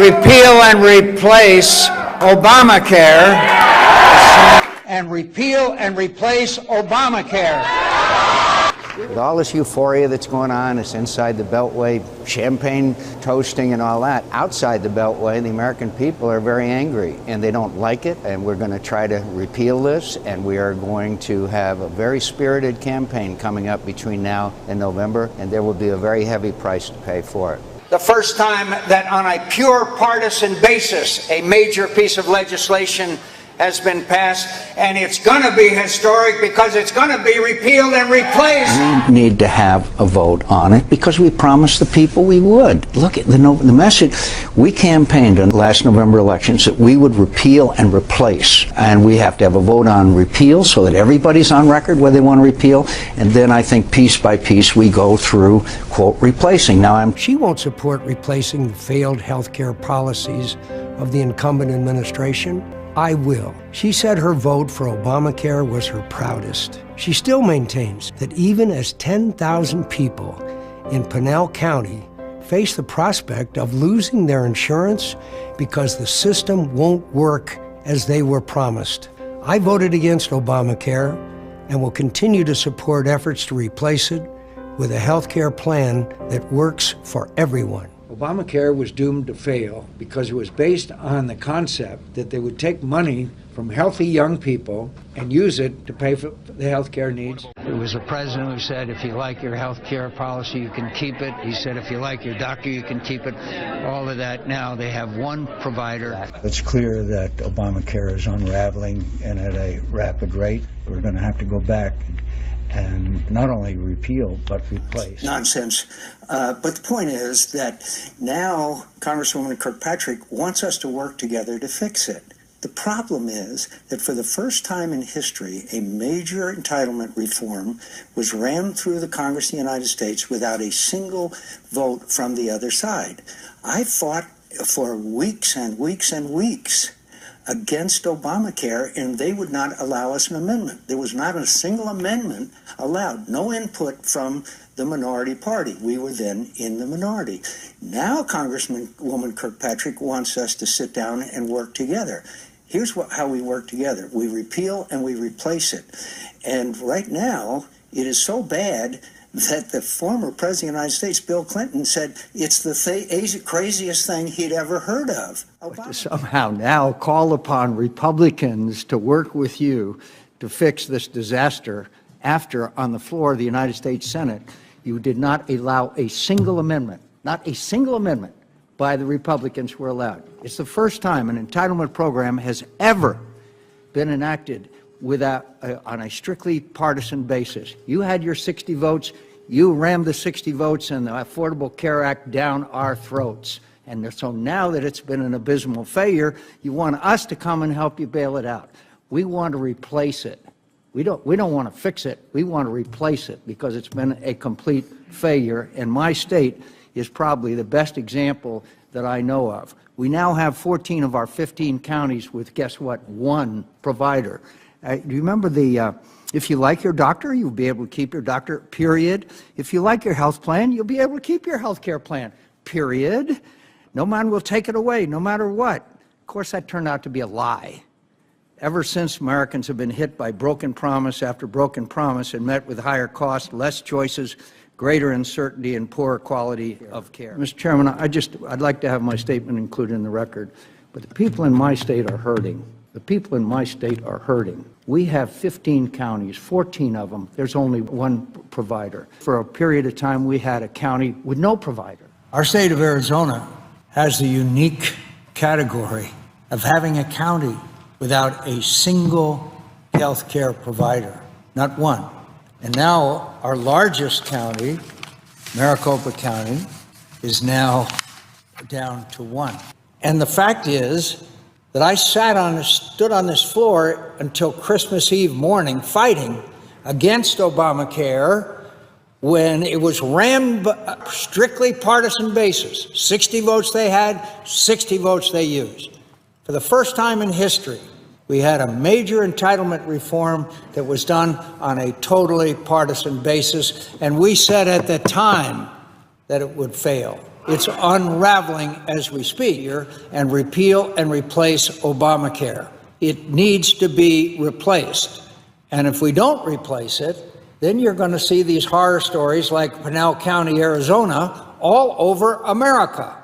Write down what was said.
repeal and replace Obamacare. And repeal and replace Obamacare. With all this euphoria that's going on, it's inside the Beltway, champagne toasting and all that. Outside the Beltway, the American people are very angry, and they don't like it, and we're going to try to repeal this, and we are going to have a very spirited campaign coming up between now and November, and there will be a very heavy price to pay for it. The first time that on a pure partisan basis, a major piece of legislation has been passed, and it's going to be historic because it's going to be repealed and replaced. We need to have a vote on it because we promised the people we would. Look at the message. We campaigned in the last November elections that we would repeal and replace, and we have to have a vote on repeal so that everybody's on record whether they want to repeal, and then I think piece by piece we go through, quote, replacing. Now She won't support replacing the failed health care policies of the incumbent administration. I will. She said her vote for Obamacare was her proudest. She still maintains that even as 10,000 people in Pinal County face the prospect of losing their insurance because the system won't work as they were promised. I voted against Obamacare and will continue to support efforts to replace it with a health care plan that works for everyone. Obamacare was doomed to fail because it was based on the concept that they would take money from healthy young people and use it to pay for the health care needs. It was the president who said, if you like your health care policy, you can keep it. He said, if you like your doctor, you can keep it. All of that now, they have one provider. It's clear that Obamacare is unraveling and at a rapid rate. We're going to have to go back and not only repeal, but replace. Nonsense. But the point is that now Congresswoman Kirkpatrick wants us to work together to fix it. The problem is that for the first time in history, a major entitlement reform was rammed through the Congress of the United States without a single vote from the other side. I fought for weeks and weeks and weeks against Obamacare, and they would not allow us an amendment. There was not a single amendment allowed, no input from the minority party. We were then in the minority. Now Congresswoman Kirkpatrick wants us to sit down and work together. Here's how we work together. We repeal and we replace it. And right now, it is so bad that the former President of the United States, Bill Clinton, said it's the craziest thing he'd ever heard of. To somehow now call upon Republicans to work with you to fix this disaster after, on the floor of the United States Senate, you did not allow a single amendment, not a single amendment by the Republicans were allowed. It's the first time an entitlement program has ever been enacted without on a strictly partisan basis. You had your 60 votes, you rammed the 60 votes and the Affordable Care Act down our throats. And so now that it's been an abysmal failure, you want us to come and help you bail it out. We want to replace it. We don't want to fix it. We want to replace it because it's been a complete failure. And my state is probably the best example that I know of. We now have 14 of our 15 counties with, guess what, one provider. Do you remember the, if you like your doctor, you'll be able to keep your doctor, period. If you like your health plan, you'll be able to keep your health care plan, period. No man will take it away, no matter what. Of course, that turned out to be a lie. Ever since, Americans have been hit by broken promise after broken promise and met with higher costs, less choices, greater uncertainty, and poorer quality of care. Mr. Chairman, I'd like to have my statement included in the record, but the people in my state are hurting. The people in my state are hurting. We have 15 counties, 14 of them, there's only one provider. For a period of time, we had a county with no provider. Our state of Arizona has the unique category of having a county without a single health care provider, not one. And now our largest county, Maricopa County, is now down to one. And the fact is that I stood on this floor until Christmas Eve morning fighting against Obamacare when it was rammed strictly partisan basis. 60 votes they had, 60 votes they used. For the first time in history, we had a major entitlement reform that was done on a totally partisan basis, and we said at the time that it would fail. It's unraveling as we speak here, and repeal and replace Obamacare. It needs to be replaced. And if we don't replace it, then you're going to see these horror stories like Pinal County, Arizona, all over America.